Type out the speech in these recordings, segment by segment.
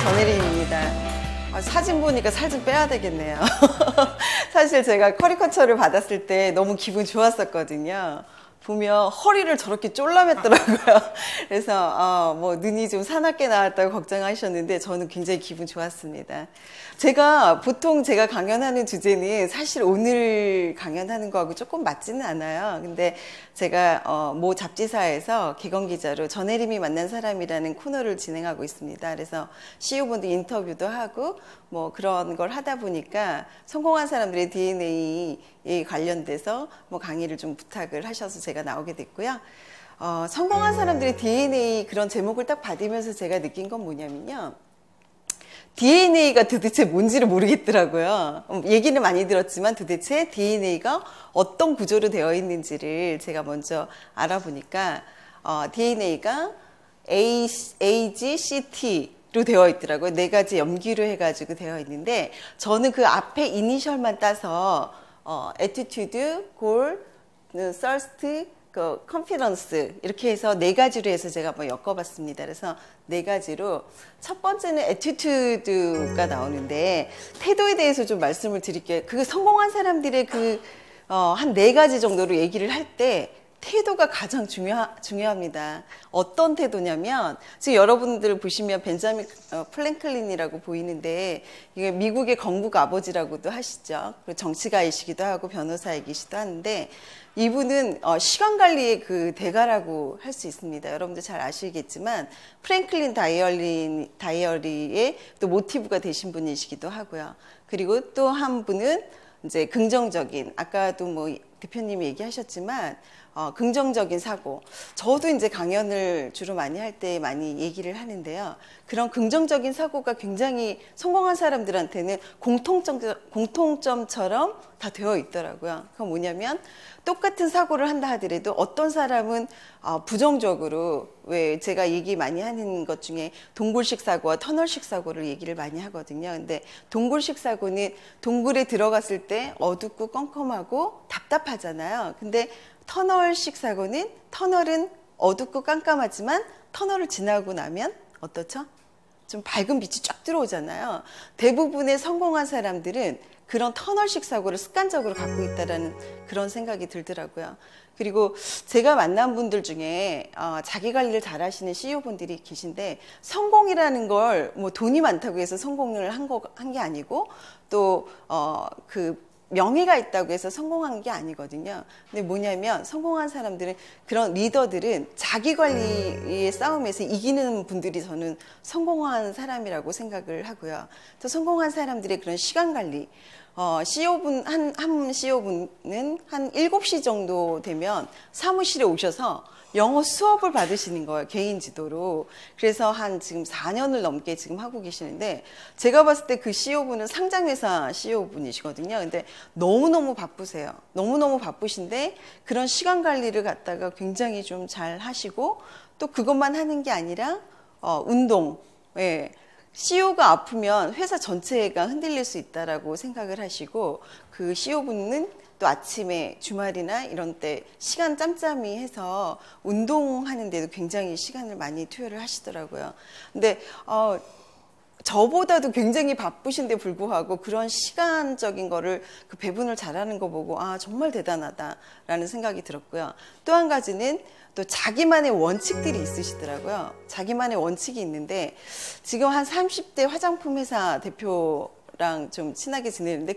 전혜림입니다. 사진 보니까 살 좀 빼야 되겠네요. 사실 제가 커리커처를 받았을 때 너무 기분 좋았었거든요. 보면 허리를 저렇게 쫄라맸더라고요. 그래서 뭐 눈이 좀 사납게 나왔다고 걱정하셨는데 저는 굉장히 기분 좋았습니다. 보통 제가 강연하는 주제는 사실 오늘 강연하는 거하고 조금 맞지는 않아요. 근데 제가 모 잡지사에서 개건기자로 전혜림이 만난 사람이라는 코너를 진행하고 있습니다. 그래서 CEO분들 인터뷰도 하고 뭐 그런 걸 하다 보니까 성공한 사람들의 DNA에 관련돼서 뭐 강의를 좀 부탁을 하셔서 제가 나오게 됐고요. 성공한 사람들의 DNA 그런 제목을 딱 받으면서 제가 느낀 건 뭐냐면요. DNA가 도대체 뭔지를 모르겠더라고요. 얘기는 많이 들었지만 도대체 DNA가 어떤 구조로 되어 있는지를 제가 먼저 알아보니까 DNA가 A, G, C, T로 되어 있더라고요. 4가지 염기로 해가지고 되어 있는데 저는 그 앞에 이니셜만 따서 attitude, goal, thirst, 컨피던스 이렇게 해서 4가지로 해서 제가 한번 엮어봤습니다. 그래서 4가지로 첫 번째는 애티튜드가 나오는데 태도에 대해서 좀 말씀을 드릴게요. 그 성공한 사람들의 한 4가지 정도로 얘기를 할 때 태도가 가장 중요합니다. 어떤 태도냐면 지금 여러분들 보시면 벤자민 플랭클린이라고 보이는데 이게 미국의 건국 아버지라고도 하시죠. 그리고 정치가이시기도 하고 변호사이기도 하는데 이분은 시간 관리의 그 대가라고 할 수 있습니다. 여러분들 잘 아시겠지만 프랭클린 다이어리의 또 모티브가 되신 분이시기도 하고요. 그리고 또 한 분은 이제 긍정적인, 아까도 뭐 대표님이 얘기하셨지만 긍정적인 사고. 저도 이제 강연을 주로 많이 할 때 많이 얘기를 하는데요. 그런 긍정적인 사고가 굉장히 성공한 사람들한테는 공통점처럼 다 되어 있더라고요. 그건 뭐냐면 똑같은 사고를 한다 하더라도 어떤 사람은 부정적으로, 왜 제가 얘기 많이 하는 것 중에 동굴식 사고와 터널식 사고를 얘기를 많이 하거든요. 근데 동굴식 사고는 동굴에 들어갔을 때 어둡고 껌껌하고 답답하잖아요. 근데 터널식 사고는 터널은 어둡고 깜깜하지만 터널을 지나고 나면 어떻죠? 좀 밝은 빛이 쫙 들어오잖아요. 대부분의 성공한 사람들은 그런 터널식 사고를 습관적으로 갖고 있다는 그런 생각이 들더라고요. 그리고 제가 만난 분들 중에 자기 관리를 잘 하시는 CEO분들이 계신데 성공이라는 걸 뭐 돈이 많다고 해서 성공을 한 게 아니고 또 명예가 있다고 해서 성공한 게 아니거든요. 근데 뭐냐면 성공한 사람들은, 그런 리더들은 자기 관리의 싸움에서 이기는 분들이 저는 성공한 사람이라고 생각을 하고요. 또 성공한 사람들의 그런 시간 관리, CEO분, 한 CEO분은 한 7시 정도 되면 사무실에 오셔서 영어 수업을 받으시는 거예요. 개인 지도로. 그래서 한 지금 4년을 넘게 지금 하고 계시는데 제가 봤을 때 그 CEO분은 상장회사 CEO분이시거든요. 근데 너무너무 바쁘세요. 너무너무 바쁘신데 그런 시간 관리를 갖다가 굉장히 좀 잘 하시고 또 그것만 하는 게 아니라 운동. 예. CEO가 아프면 회사 전체가 흔들릴 수 있다라고 생각을 하시고 그 CEO분은 또 아침에 주말이나 이런 때 시간 짬짬이 해서 운동하는 데도 굉장히 시간을 많이 투여를 하시더라고요. 근데 저보다도 굉장히 바쁘신데 불구하고 그런 시간적인 거를 그 배분을 잘하는 거 보고 정말 대단하다라는 생각이 들었고요. 또 한 가지는 또 자기만의 원칙들이 있으시더라고요. 자기만의 원칙이 있는데 지금 한 30대 화장품 회사 대표랑 좀 친하게 지내는데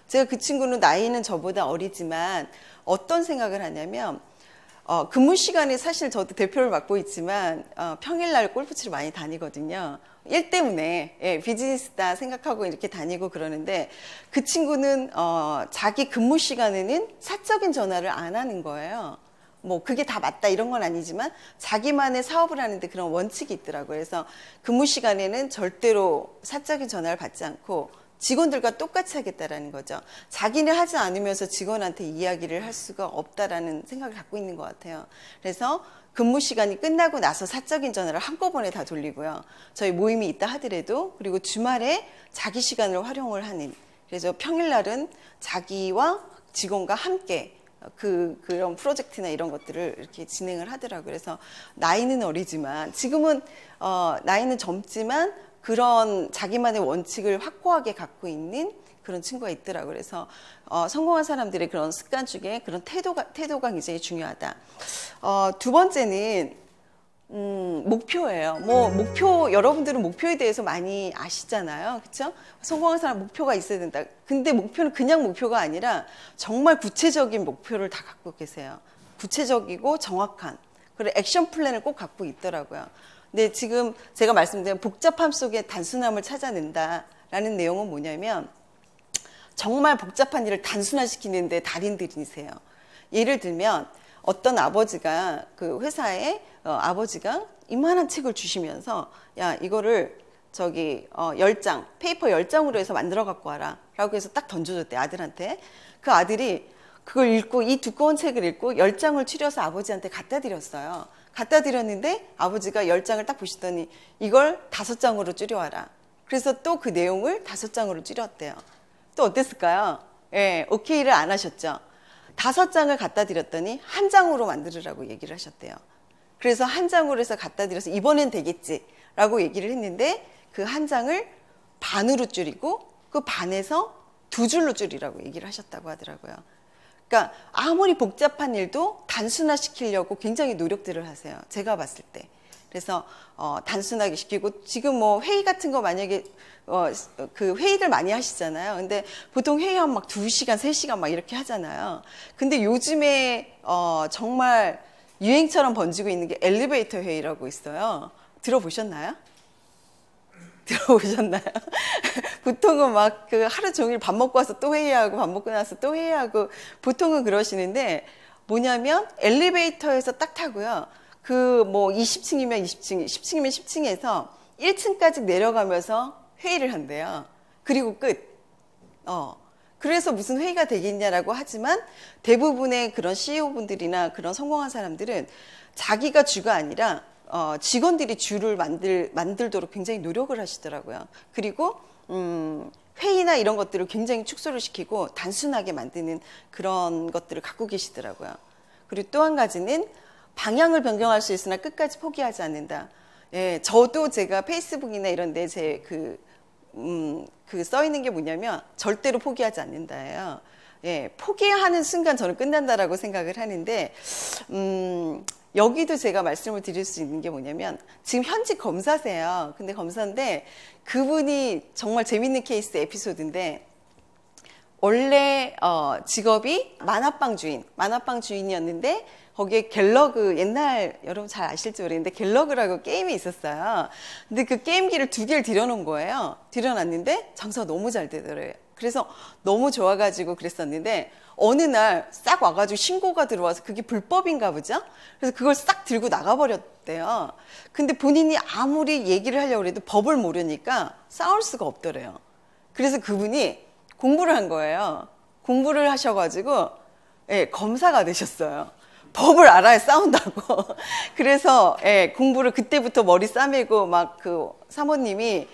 제가 그 친구는 나이는 저보다 어리지만 어떤 생각을 하냐면 근무 시간에 사실 저도 대표를 맡고 있지만 평일날 골프 치러 많이 다니거든요. 일 때문에 비즈니스다 생각하고 이렇게 다니고 그러는데 그 친구는 자기 근무 시간에는 사적인 전화를 안 하는 거예요. 뭐 그게 다 맞다 이런 건 아니지만 자기만의 사업을 하는데 그런 원칙이 있더라고요. 그래서 근무 시간에는 절대로 사적인 전화를 받지 않고 직원들과 똑같이 하겠다라는 거죠. 자기는 하지 않으면서 직원한테 이야기를 할 수가 없다라는 생각을 갖고 있는 것 같아요. 그래서 근무 시간이 끝나고 나서 사적인 전화를 한꺼번에 다 돌리고요. 저희 모임이 있다 하더라도, 그리고 주말에 자기 시간을 활용을 하는, 그래서 평일날은 자기와 직원과 함께 그런 프로젝트나 이런 것들을 이렇게 진행을 하더라고요. 그래서 나이는 어리지만 지금은 나이는 젊지만 그런 자기만의 원칙을 확고하게 갖고 있는 그런 친구가 있더라고요. 그래서 성공한 사람들의 그런 습관 중에 그런 태도가 굉장히 중요하다. 두 번째는 목표예요. 뭐 여러분들은 목표에 대해서 많이 아시잖아요. 그렇죠? 성공한 사람 목표가 있어야 된다. 근데 목표는 그냥 목표가 아니라 정말 구체적인 목표를 다 갖고 계세요. 구체적이고 정확한 그런 액션 플랜을 꼭 갖고 있더라고요. 근데 지금 제가 말씀드린 복잡함 속에 단순함을 찾아낸다라는 내용은 뭐냐면 정말 복잡한 일을 단순화시키는데 달인들이세요. 예를 들면 어떤 아버지가 그 회사에 아버지가 이만한 책을 주시면서 야 이거를 저기 10장 페이퍼 10장으로 해서 만들어 갖고 와라 라고 해서 딱 던져줬대 아들한테. 그 아들이 그걸 읽고 이 두꺼운 책을 읽고 10장을 추려서 아버지한테 갖다 드렸어요. 갖다 드렸는데 아버지가 10장을 딱 보시더니 이걸 5장으로 줄여와라. 그래서 또 그 내용을 5장으로 줄였대요. 또 어땠을까요? 예, 오케이를 안 하셨죠. 5장을 갖다 드렸더니 1장으로 만들으라고 얘기를 하셨대요. 그래서 1장으로 해서 갖다 드려서 이번엔 되겠지 라고 얘기를 했는데 그 1장을 반으로 줄이고 그 반에서 2줄로 줄이라고 얘기를 하셨다고 하더라고요. 그러니까 아무리 복잡한 일도 단순화시키려고 굉장히 노력들을 하세요. 제가 봤을 때. 그래서 단순하게 시키고 지금 뭐 회의 같은 거 만약에 그 회의들 많이 하시잖아요. 근데 보통 회의하면 막 2시간, 3시간 막 이렇게 하잖아요. 근데 요즘에 정말 유행처럼 번지고 있는 게 엘리베이터 회의라고 있어요. 들어보셨나요? 들어보셨나요? 보통은 막 그 하루 종일 밥 먹고 와서 또 회의하고 밥 먹고 나서 또 회의하고 보통은 그러시는데 뭐냐면 엘리베이터에서 딱 타고요. 그 뭐 20층이면 20층, 10층이면 10층에서 1층까지 내려가면서 회의를 한대요. 그리고 끝. 그래서 무슨 회의가 되겠냐라고 하지만 대부분의 그런 CEO분들이나 그런 성공한 사람들은 자기가 주가 아니라 직원들이 주를 만들도록 굉장히 노력을 하시더라고요. 그리고 회의나 이런 것들을 굉장히 축소를 시키고 단순하게 만드는 그런 것들을 갖고 계시더라고요. 그리고 또 한 가지는 방향을 변경할 수 있으나 끝까지 포기하지 않는다. 예, 저도 제가 페이스북이나 이런 데 써 있는 게 뭐냐면 절대로 포기하지 않는다예요. 예, 포기하는 순간 저는 끝난다라고 생각을 하는데, 여기도 제가 말씀을 드릴 수 있는 게 뭐냐면, 지금 현직 검사세요. 근데 검사인데, 그분이 정말 재밌는 케이스 에피소드인데, 원래, 직업이 만화방 주인이었는데, 거기에 갤러그, 옛날 여러분 잘 아실지 모르겠는데 갤러그라고 게임이 있었어요. 근데 그 게임기를 2개를 들여놓은 거예요. 들여놨는데 장사가 너무 잘 되더래요. 그래서 너무 좋아가지고 그랬었는데 어느 날 싹 와가지고 신고가 들어와서 그게 불법인가 보죠? 그래서 그걸 싹 들고 나가버렸대요. 근데 본인이 아무리 얘기를 하려고 해도 법을 모르니까 싸울 수가 없더래요. 그래서 그분이 공부를 한 거예요. 공부를 하셔가지고 검사가 되셨어요. 법을 알아야 싸운다고. 그래서 공부를 그때부터 머리 싸매고 막 그 사모님이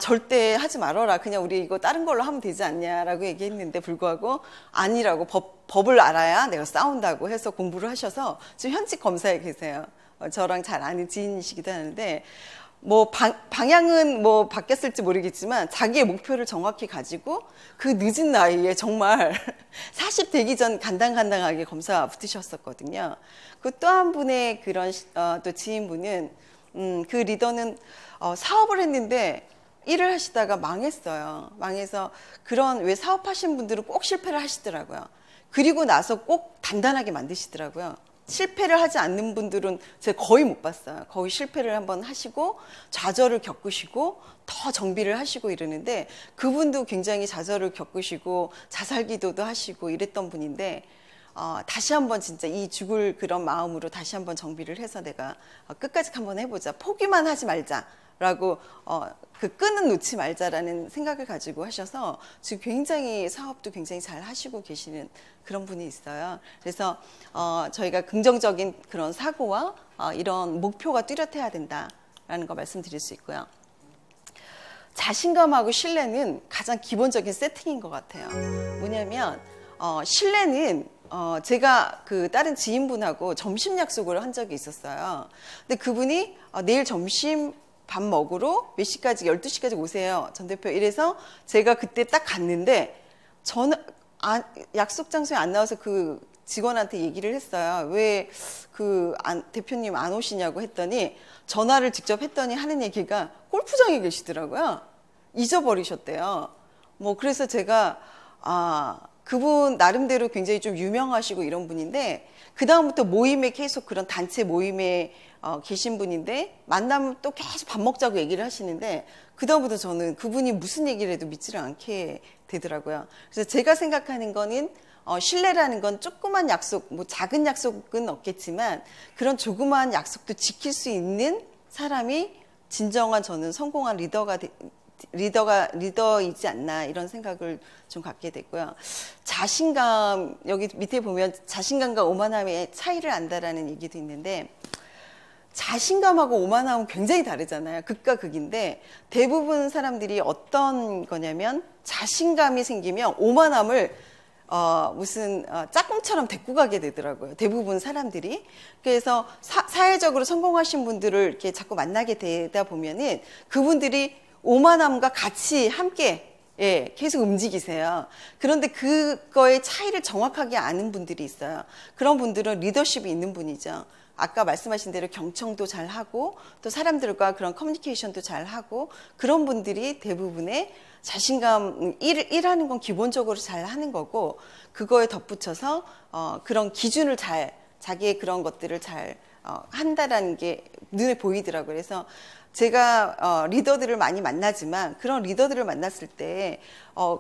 절대 하지 말아라. 그냥 우리 이거 다른 걸로 하면 되지 않냐라고 얘기했는데 불구하고 아니라고 법을 알아야 내가 싸운다고 해서 공부를 하셔서 지금 현직 검사에 계세요. 저랑 잘 아는 지인이시기도 하는데 뭐 방향은 뭐 바뀌었을지 모르겠지만 자기의 목표를 정확히 가지고 그 늦은 나이에 정말 40 되기 전 간당간당하게 검사 붙으셨었거든요. 그 또 한 분의 그런 또 지인분은 그 리더는 사업을 했는데 일을 하시다가 망했어요. 망해서 그런 왜 사업하신 분들은 꼭 실패를 하시더라고요. 그리고 나서 꼭 단단하게 만드시더라고요. 실패를 하지 않는 분들은 제가 거의 못 봤어요. 거의 실패를 한번 하시고 좌절을 겪으시고 더 정비를 하시고 이러는데 그분도 굉장히 좌절을 겪으시고 자살기도도 하시고 이랬던 분인데 다시 한번 진짜 이 죽을 그런 마음으로 다시 한번 정비를 해서 내가 끝까지 한번 해보자. 포기만 하지 말자라고 그 끈은 놓지 말자라는 생각을 가지고 하셔서 지금 굉장히 사업도 굉장히 잘 하시고 계시는 그런 분이 있어요. 그래서 저희가 긍정적인 그런 사고와 이런 목표가 뚜렷해야 된다라는 거 말씀드릴 수 있고요. 자신감하고 신뢰는 가장 기본적인 세팅인 것 같아요. 뭐냐면 신뢰는 제가 그 다른 지인분하고 점심 약속을 한 적이 있었어요. 근데 그분이 내일 점심 밥 먹으러 몇 시까지, 12시까지 오세요. 전 대표 이래서 제가 그때 딱 갔는데 저는 약속 장소에 안 나와서 그 직원한테 얘기를 했어요. 왜 그 대표님 안 오시냐고 했더니 전화를 직접 했더니 하는 얘기가 골프장에 계시더라고요. 잊어버리셨대요. 뭐 그래서 제가 그분 나름대로 굉장히 좀 유명하시고 이런 분인데 그다음부터 모임에 계속 그런 단체 모임에 계신 분인데 만나면 또 계속 밥 먹자고 얘기를 하시는데 그다음부터 저는 그분이 무슨 얘기를 해도 믿지를 않게 되더라고요. 그래서 제가 생각하는 거는 신뢰라는 건 조그만 약속, 뭐 작은 약속은 없겠지만 그런 조그만 약속도 지킬 수 있는 사람이 진정한 저는 성공한 리더이지 않나 이런 생각을 좀 갖게 됐고요. 자신감, 여기 밑에 보면 자신감과 오만함의 차이를 안다라는 얘기도 있는데 자신감하고 오만함은 굉장히 다르잖아요. 극과 극인데 대부분 사람들이 어떤 거냐면 자신감이 생기면 오만함을 무슨 짝꿍처럼 데리고 가게 되더라고요. 대부분 사람들이. 그래서 사회적으로 성공하신 분들을 이렇게 자꾸 만나게 되다 보면은 그분들이 오만함과 같이 함께 계속 움직이세요. 그런데 그거의 차이를 정확하게 아는 분들이 있어요. 그런 분들은 리더십이 있는 분이죠. 아까 말씀하신 대로 경청도 잘 하고 또 사람들과 그런 커뮤니케이션도 잘 하고 그런 분들이 대부분의 자신감, 일하는 건 기본적으로 잘 하는 거고 그거에 덧붙여서 그런 기준을 자기의 그런 것들을 잘 한다라는 게 눈에 보이더라고요. 그래서 제가 리더들을 많이 만나지만 그런 리더들을 만났을 때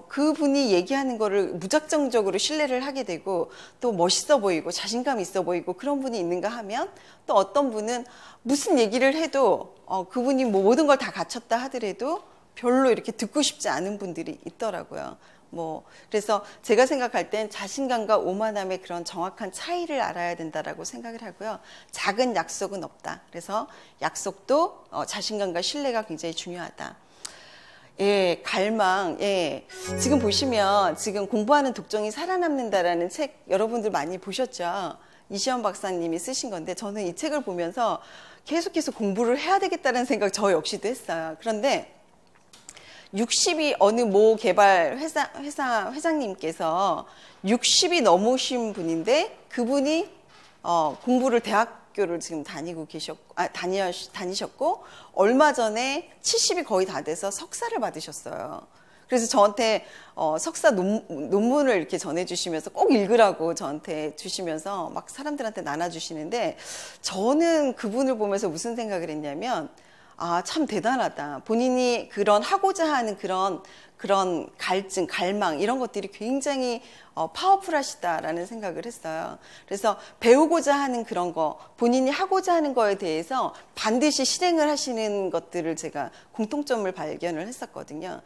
그분이 얘기하는 거를 무작정적으로 신뢰를 하게 되고 또 멋있어 보이고 자신감 있어 보이고 그런 분이 있는가 하면 또 어떤 분은 무슨 얘기를 해도 그분이 뭐 모든 걸 다 갖췄다 하더라도 별로 이렇게 듣고 싶지 않은 분들이 있더라고요. 그래서 제가 생각할 땐 자신감과 오만함의 그런 정확한 차이를 알아야 된다라고 생각을 하고요. 작은 약속은 없다. 그래서 약속도 자신감과 신뢰가 굉장히 중요하다. 갈망. 지금 보시면 지금 공부하는 독종이 살아남는다라는 책 여러분들 많이 보셨죠? 이시연 박사님이 쓰신 건데 저는 이 책을 보면서 계속해서 공부를 해야 되겠다는 생각 저 역시도 했어요. 그런데 60이 어느 모 개발 회사 회장님께서 60이 넘으신 분인데 그분이 공부를 대학교를 지금 다니셨고 얼마 전에 70이 거의 다 돼서 석사를 받으셨어요. 그래서 저한테 석사 논문을 이렇게 전해주시면서 꼭 읽으라고 저한테 주시면서 막 사람들한테 나눠주시는데 저는 그분을 보면서 무슨 생각을 했냐면 참 대단하다. 본인이 하고자 하는 그런 갈증, 갈망 이런 것들이 굉장히 파워풀하시다라는 생각을 했어요. 그래서 배우고자 하는 그런 거, 본인이 하고자 하는 거에 대해서 반드시 실행을 하시는 것들을 제가 공통점을 발견을 했었거든요.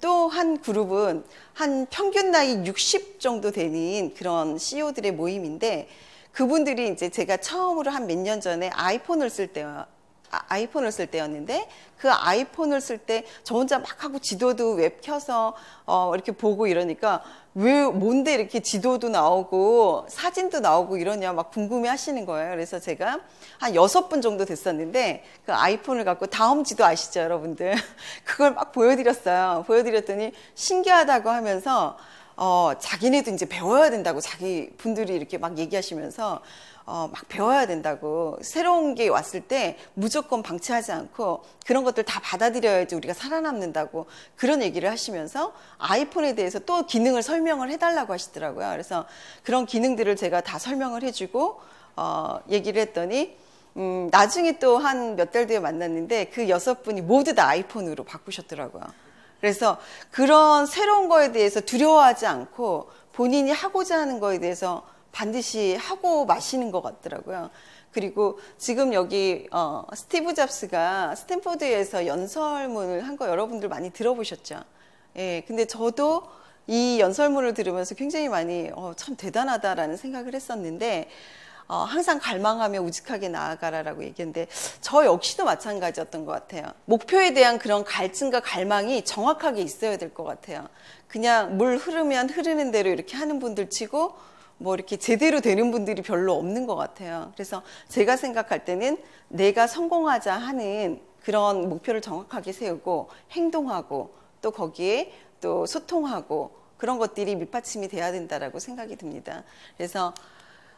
또 한 그룹은 한 평균 나이 60 정도 되는 그런 CEO들의 모임인데 그분들이 이제 제가 처음으로 한 몇 년 전에 아이폰을 쓸 때였는데 그 아이폰을 쓸 때 저 혼자 막 하고 지도도 웹 켜서 이렇게 보고 이러니까 왜 뭔데 이렇게 지도도 나오고 사진도 나오고 이러냐 막 궁금해 하시는 거예요. 그래서 제가 한 6분 정도 됐었는데 그 아이폰을 갖고 다음지도 아시죠 여러분들? 그걸 막 보여드렸어요. 보여드렸더니 신기하다고 하면서 자기네도 이제 배워야 된다고 자기 분들이 이렇게 막 얘기하시면서 막 배워야 된다고 새로운 게 왔을 때 무조건 방치하지 않고 그런 것들 다 받아들여야지 우리가 살아남는다고 그런 얘기를 하시면서 아이폰에 대해서 또 기능을 설명을 해달라고 하시더라고요. 그래서 그런 기능들을 제가 다 설명을 해주고 얘기를 했더니 나중에 또 한 몇 달 뒤에 만났는데 그 6분이 모두 다 아이폰으로 바꾸셨더라고요. 그래서 그런 새로운 거에 대해서 두려워하지 않고 본인이 하고자 하는 거에 대해서 반드시 하고 마시는 것 같더라고요. 그리고 지금 여기 스티브 잡스가 스탠포드에서 연설문을 한 거 여러분들 많이 들어보셨죠? 근데 저도 이 연설문을 들으면서 굉장히 많이 참 대단하다라는 생각을 했었는데 항상 갈망하며 우직하게 나아가라라고 얘기했는데 저 역시도 마찬가지였던 것 같아요. 목표에 대한 그런 갈증과 갈망이 정확하게 있어야 될 것 같아요. 그냥 물 흐르면 흐르는 대로 이렇게 하는 분들 치고 뭐 이렇게 제대로 되는 분들이 별로 없는 것 같아요. 그래서 제가 생각할 때는 내가 성공하자 하는 그런 목표를 정확하게 세우고 행동하고 또 거기에 또 소통하고 그런 것들이 밑받침이 돼야 된다라고 생각이 듭니다. 그래서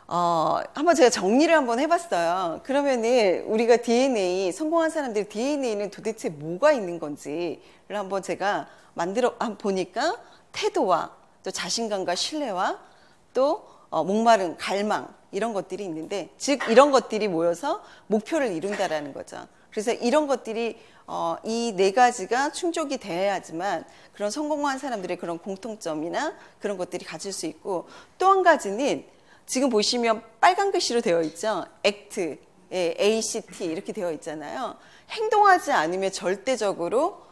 한번 제가 정리를 한번 해봤어요. 그러면은 우리가 DNA, 성공한 사람들의 DNA는 도대체 뭐가 있는 건지를 한번 제가 보니까 태도와 또 자신감과 신뢰와 또 목마름, 갈망 이런 것들이 있는데, 즉 이런 것들이 모여서 목표를 이룬다라는 거죠. 그래서 이런 것들이 이 네 가지가 충족이 돼야지만 그런 성공한 사람들의 그런 공통점이나 그런 것들이 가질 수 있고, 또 한 가지는 지금 보시면 빨간 글씨로 되어 있죠. ACT, ACT 이렇게 되어 있잖아요. 행동하지 않으면 절대적으로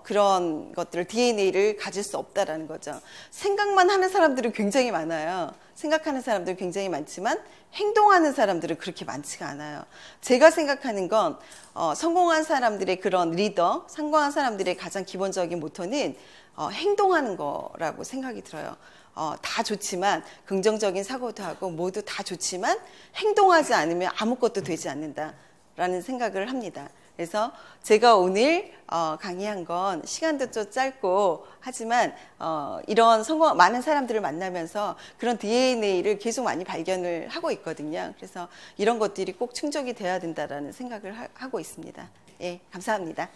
그런 것들을 DNA를 가질 수 없다라는 거죠. 생각만 하는 사람들은 굉장히 많아요. 생각하는 사람들은 굉장히 많지만 행동하는 사람들은 그렇게 많지가 않아요. 제가 생각하는 건 성공한 사람들의 그런 리더, 성공한 사람들의 가장 기본적인 모토는 행동하는 거라고 생각이 들어요. 다 좋지만 긍정적인 사고도 하고 모두 다 좋지만 행동하지 않으면 아무것도 되지 않는다라는 생각을 합니다. 그래서 제가 오늘 강의한 건 시간도 좀 짧고 하지만 이런 많은 사람들을 만나면서 그런 DNA를 계속 많이 발견을 하고 있거든요. 그래서 이런 것들이 꼭 충족이 돼야 된다라는 생각을 하고 있습니다. 예, 감사합니다.